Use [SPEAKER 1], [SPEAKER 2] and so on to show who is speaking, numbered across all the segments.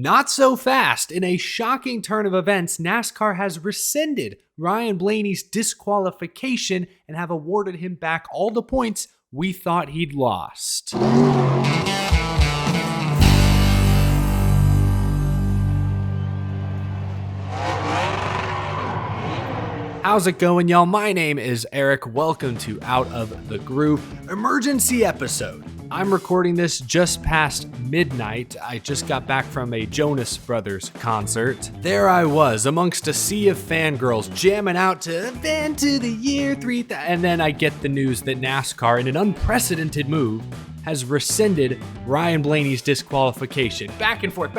[SPEAKER 1] Not so fast. In a shocking turn of events, NASCAR has rescinded Ryan Blaney's disqualification and have awarded him back all the points we thought he'd lost. How's it going, y'all? My name is Eric. Welcome to Out of the Groove emergency episode. I'm recording this just past midnight. I just got back from a Jonas Brothers concert. There I was amongst a sea of fangirls jamming out to Event to the Year 3000. And then I get the news that NASCAR, in an unprecedented move, has rescinded Ryan Blaney's disqualification. Back and forth.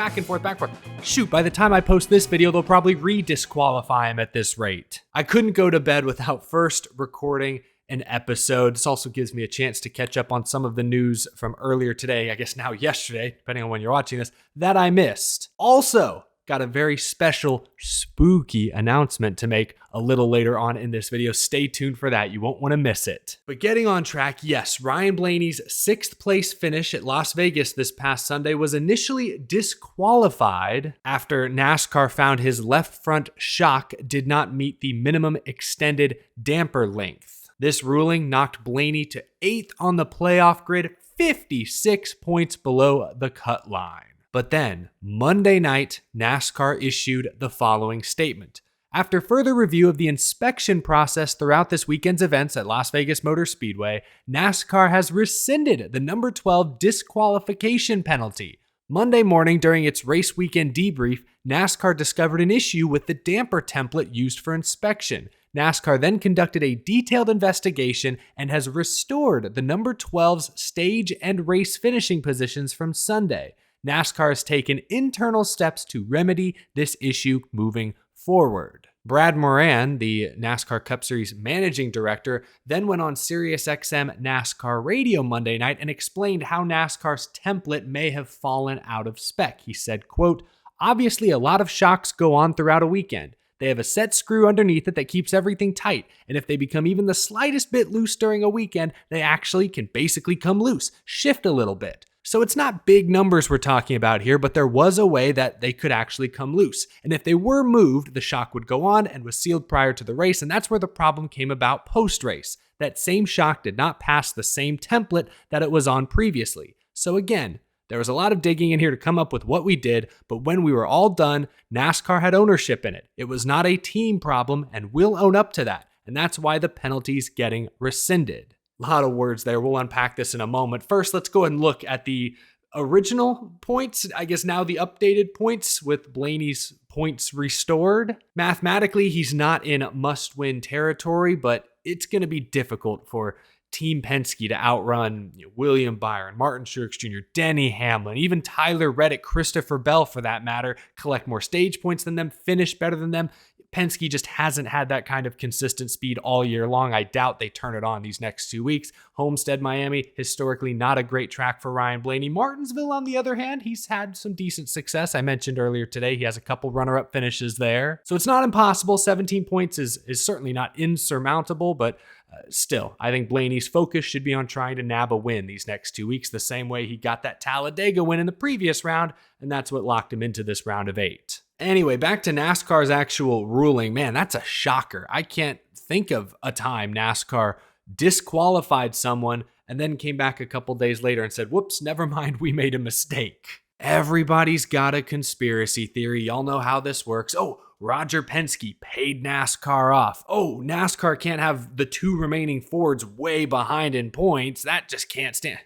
[SPEAKER 1] Shoot, by the time I post this video, they'll probably re-disqualify him at this rate. I couldn't go to bed without first recording an episode. This also gives me a chance to catch up on some of the news from earlier today, I guess now yesterday, depending on when you're watching this, that I missed. Also, got a very special, spooky announcement to make a little later on in this video. Stay tuned for that. You won't want to miss it. But getting on track, yes, Ryan Blaney's 6th place finish at Las Vegas this past Sunday was initially disqualified after NASCAR found his left front shock did not meet the minimum extended damper length. This ruling knocked Blaney to 8th on the playoff grid, 56 points below the cut line. But then, Monday night, NASCAR issued the following statement. After further review of the inspection process throughout this weekend's events at Las Vegas Motor Speedway, NASCAR has rescinded the number 12 disqualification penalty. Monday morning, during its race weekend debrief, NASCAR discovered an issue with the damper template used for inspection. NASCAR then conducted a detailed investigation and has restored the number 12's stage and race finishing positions from Sunday. NASCAR has taken internal steps to remedy this issue moving forward. Brad Moran, the NASCAR Cup Series managing director, then went on SiriusXM NASCAR radio Monday night and explained how NASCAR's template may have fallen out of spec. He said, quote, "Obviously a lot of shocks go on throughout a weekend. They have a set screw underneath it that keeps everything tight, and if they become even the slightest bit loose during a weekend, they actually can basically come loose, shift a little bit. So it's not big numbers we're talking about here, but there was a way that they could actually come loose. And if they were moved, the shock would go on and was sealed prior to the race, and that's where the problem came about post-race. That same shock did not pass the same template that it was on previously. So again, there was a lot of digging in here to come up with what we did, but when we were all done, NASCAR had ownership in it. It was not a team problem, and we'll own up to that. And that's why the penalty's getting rescinded." A lot of words there. We'll unpack this in a moment. First, let's go ahead and look at the original points. I guess now the updated points with Blaney's points restored. Mathematically, he's not in must-win territory, but it's going to be difficult for Team Penske to outrun William Byron, Martin Truex Jr., Denny Hamlin, even Tyler Reddick, Christopher Bell for that matter, collect more stage points than them, finish better than them. Penske just hasn't had that kind of consistent speed all year long. I doubt they turn it on these next 2 weeks. Homestead, Miami, historically not a great track for Ryan Blaney. Martinsville, on the other hand, he's had some decent success. I mentioned earlier today, he has a couple runner-up finishes there. So it's not impossible. 17 points is certainly not insurmountable, but still, I think Blaney's focus should be on trying to nab a win these next 2 weeks, the same way he got that Talladega win in the previous round, and that's what locked him into this round of 8. Anyway, back to NASCAR's actual ruling. Man, that's a shocker. I can't think of a time NASCAR disqualified someone and then came back a couple days later and said, whoops, never mind, we made a mistake. Everybody's got a conspiracy theory. Y'all know how this works. Oh, Roger Penske paid NASCAR off. Oh, NASCAR can't have the 2 remaining Fords way behind in points. That just can't stand.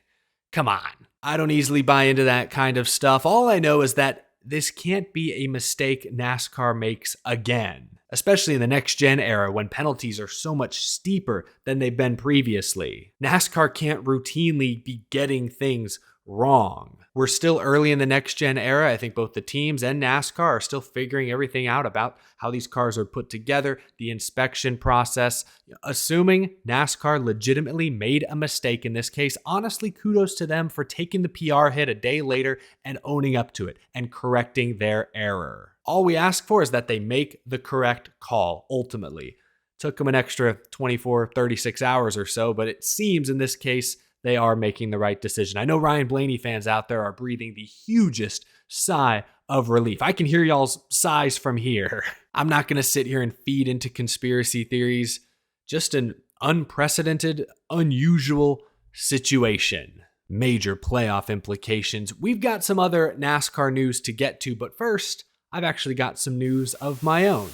[SPEAKER 1] Come on. I don't easily buy into that kind of stuff. All I know is that this can't be a mistake NASCAR makes again, especially in the next-gen era when penalties are so much steeper than they've been previously. NASCAR can't routinely be getting things wrong. We're still early in the next-gen era. I think both the teams and NASCAR are still figuring everything out about how these cars are put together, the inspection process. Assuming NASCAR legitimately made a mistake in this case, honestly, kudos to them for taking the PR hit a day later and owning up to it and correcting their error. All we ask for is that they make the correct call, ultimately. Took them an extra 24, 36 hours or so, but it seems in this case, they are making the right decision. I know Ryan Blaney fans out there are breathing the hugest sigh of relief. I can hear y'all's sighs from here. I'm not going to sit here and feed into conspiracy theories. Just an unprecedented, unusual situation. Major playoff implications. We've got some other NASCAR news to get to, but first, I've actually got some news of my own.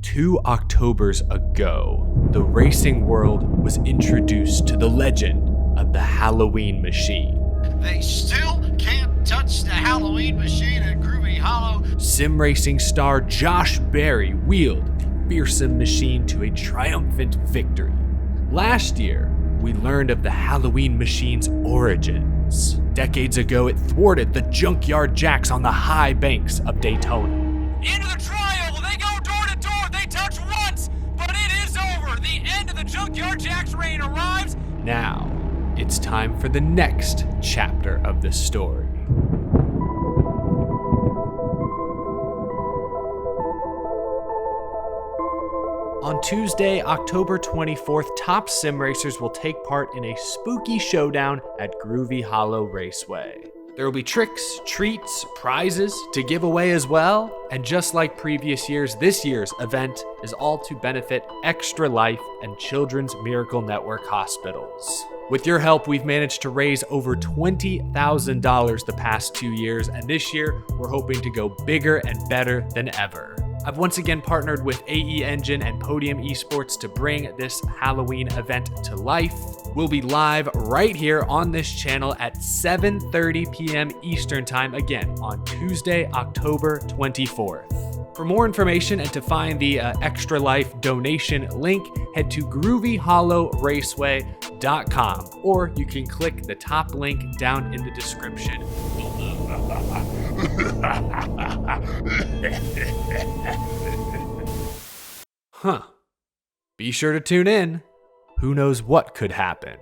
[SPEAKER 1] 2 Octobers ago, the racing world was introduced to the legend of the Halloween machine.
[SPEAKER 2] They still can't touch the Halloween machine at Groovy Hollow.
[SPEAKER 1] Sim racing star Josh Berry wheeled the fearsome machine to a triumphant victory. Last year, we learned of the Halloween machine's origins. Decades ago, it thwarted the Junkyard Jacks on the high banks of Daytona.
[SPEAKER 3] Into the triangle, they go door to door, they touch once, but it is over. The end of the Junkyard Jacks reign arrives.
[SPEAKER 1] Now, it's time for the next chapter of the story. On Tuesday, October 24th, top sim racers will take part in a spooky showdown at Groovy Hollow Raceway. There will be tricks, treats, prizes to give away as well, and just like previous years, this year's event is all to benefit Extra Life and Children's Miracle Network hospitals. With your help, we've managed to raise over $20,000 the past 2 years, and this year, we're hoping to go bigger and better than ever. I've once again partnered with AE Engine and Podium Esports to bring this Halloween event to life. We'll be live right here on this channel at 7:30 p.m. Eastern Time, again on Tuesday, October 24th. For more information and to find the Extra Life donation link, head to groovyhollowraceway.com, or you can click the top link down in the description. Huh. Be sure to tune in. Who knows what could happen?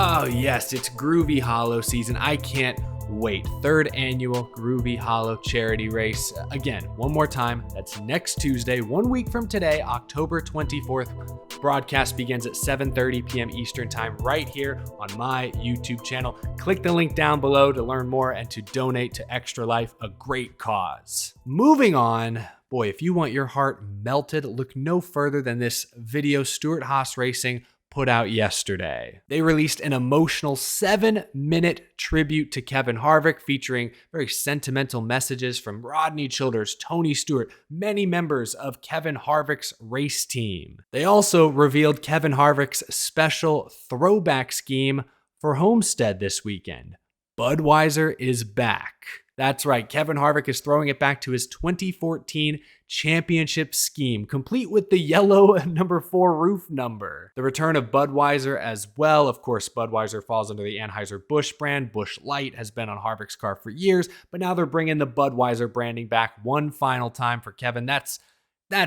[SPEAKER 1] Oh yes, it's Groovy Hollow season. I can't wait. 3rd annual Groovy Hollow charity race. Again, one more time, that's next Tuesday, 1 week from today, October 24th. Broadcast begins at 7:30 p.m. Eastern Time right here on my YouTube channel. Click the link down below to learn more and to donate to Extra Life, a great cause. Moving on, boy, if you want your heart melted, look no further than this video Stewart-Haas Racing put out yesterday. They released an emotional 7-minute tribute to Kevin Harvick featuring very sentimental messages from Rodney Childers, Tony Stewart, many members of Kevin Harvick's race team. They also revealed Kevin Harvick's special throwback scheme for Homestead this weekend. Budweiser is back. That's right, Kevin Harvick is throwing it back to his 2014 championship scheme, complete with the yellow number 4 roof number. The return of Budweiser as well. Of course, Budweiser falls under the Anheuser-Busch brand. Busch Light has been on Harvick's car for years, but now they're bringing the Budweiser branding back one final time for Kevin. That's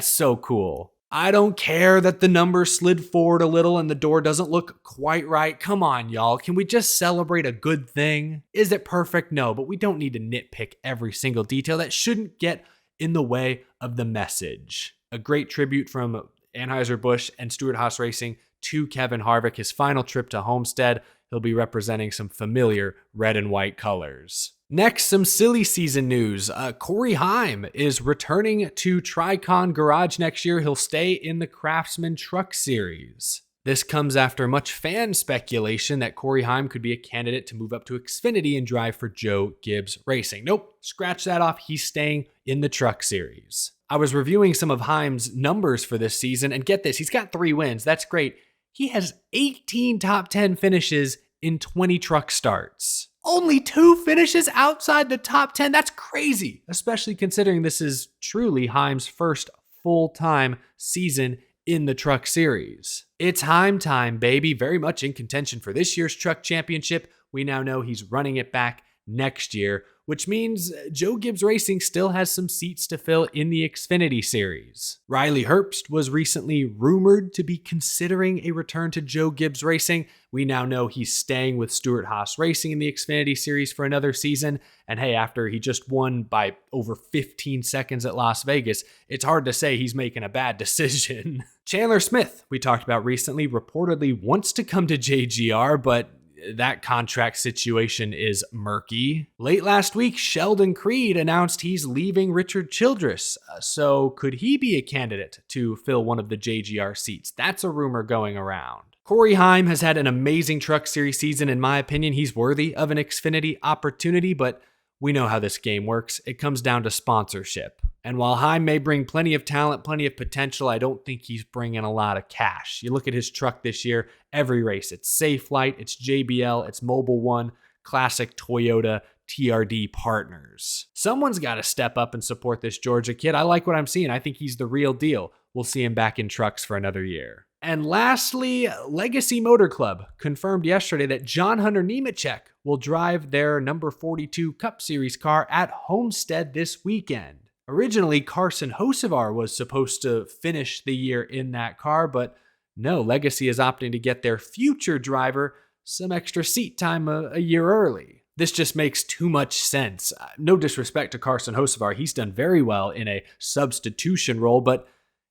[SPEAKER 1] so cool. I don't care that the number slid forward a little and the door doesn't look quite right. Come on, y'all. Can we just celebrate a good thing? Is it perfect? No, but we don't need to nitpick every single detail. That shouldn't get in the way of the message. A great tribute from Anheuser-Busch and Stewart-Haas Racing to Kevin Harvick, his final trip to Homestead. He'll be representing some familiar red and white colors. Next, some silly season news. Corey Heim is returning to Tricon Garage next year. He'll stay in the Craftsman Truck Series. This comes after much fan speculation that Corey Heim could be a candidate to move up to Xfinity and drive for Joe Gibbs Racing. Nope, scratch that off. He's staying in the Truck Series. I was reviewing some of Heim's numbers for this season, and get this, he's got 3 wins. That's great. He has 18 top 10 finishes in 20 truck starts. Only 2 finishes outside the top 10. That's crazy, especially considering this is truly Heim's first full-time season in the Truck Series. It's Heim time, baby. Very much in contention for this year's Truck Championship. We now know he's running it back next year which means Joe Gibbs Racing still has some seats to fill in the Xfinity Series. Riley Herbst was recently rumored to be considering a return to Joe Gibbs Racing. We now know he's staying with Stewart-Haas Racing in the Xfinity Series for another season. And hey, after he just won by over 15 seconds at Las Vegas, it's hard to say he's making a bad decision. Chandler Smith, we talked about recently, reportedly wants to come to JGR, but that contract situation is murky. Late last week, Sheldon Creed announced he's leaving Richard Childress. So could he be a candidate to fill one of the JGR seats? That's a rumor going around. Corey Heim has had an amazing Truck Series season. In my opinion, he's worthy of an Xfinity opportunity, but we know how this game works. It comes down to sponsorship. And while Heim may bring plenty of talent, plenty of potential, I don't think he's bringing a lot of cash. You look at his truck this year, every race, it's Safelite, it's JBL, it's Mobil 1, classic Toyota TRD partners. Someone's got to step up and support this Georgia kid. I like what I'm seeing. I think he's the real deal. We'll see him back in trucks for another year. And lastly, Legacy Motor Club confirmed yesterday that John Hunter Nemechek will drive their number 42 Cup Series car at Homestead this weekend. Originally, Carson Hocevar was supposed to finish the year in that car, but no, Legacy is opting to get their future driver some extra seat time a year early. This just makes too much sense. No disrespect to Carson Hocevar, he's done very well in a substitution role, but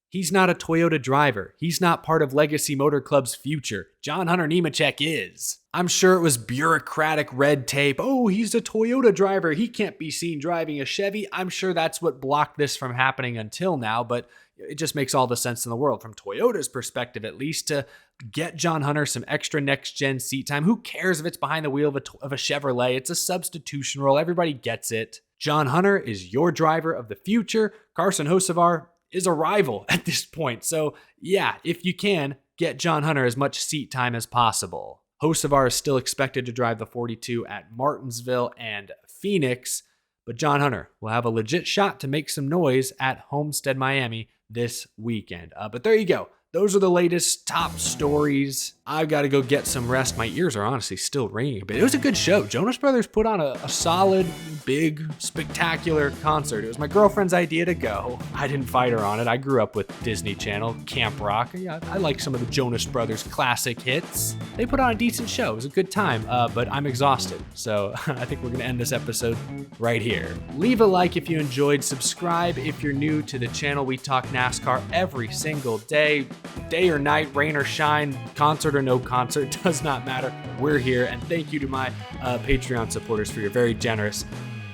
[SPEAKER 1] he's not a Toyota driver. He's not part of Legacy Motor Club's future. John Hunter Nemechek is. I'm sure it was bureaucratic red tape. Oh, he's a Toyota driver. He can't be seen driving a Chevy. I'm sure that's what blocked this from happening until now, but it just makes all the sense in the world from Toyota's perspective, at least, to get John Hunter some extra next-gen seat time. Who cares if it's behind the wheel of a Chevrolet? It's a substitution role. Everybody gets it. John Hunter is your driver of the future. Carson Hocevar is a rival at this point. So yeah, if you can, get John Hunter as much seat time as possible. Hocevar is still expected to drive the 42 at Martinsville and Phoenix, but John Hunter will have a legit shot to make some noise at Homestead, Miami this weekend. But there you go. Those are the latest top stories. I've got to go get some rest. My ears are honestly still ringing, but it was a good show. Jonas Brothers put on a solid, big, spectacular concert. It was my girlfriend's idea to go. I didn't fight her on it. I grew up with Disney Channel, Camp Rock. Yeah, I like some of the Jonas Brothers classic hits. They put on a decent show. It was a good time, but I'm exhausted. So I think we're going to end this episode right here. Leave a like if you enjoyed. Subscribe if you're new to the channel. We talk NASCAR every single day or night, rain or shine, concert or no concert, does not matter. We're here, and thank you to my Patreon supporters for your very generous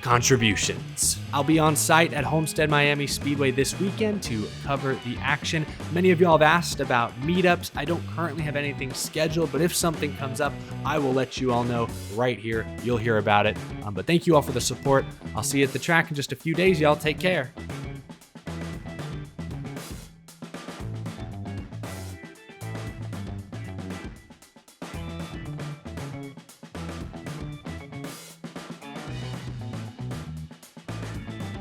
[SPEAKER 1] contributions. I'll be on site at Homestead Miami Speedway this weekend to cover the action. Many of y'all have asked about meetups. I don't currently have anything scheduled, but if something comes up, I will let you all know right here. You'll hear about it. But thank you all for the support. I'll see you at the track in just a few days. Y'all take care.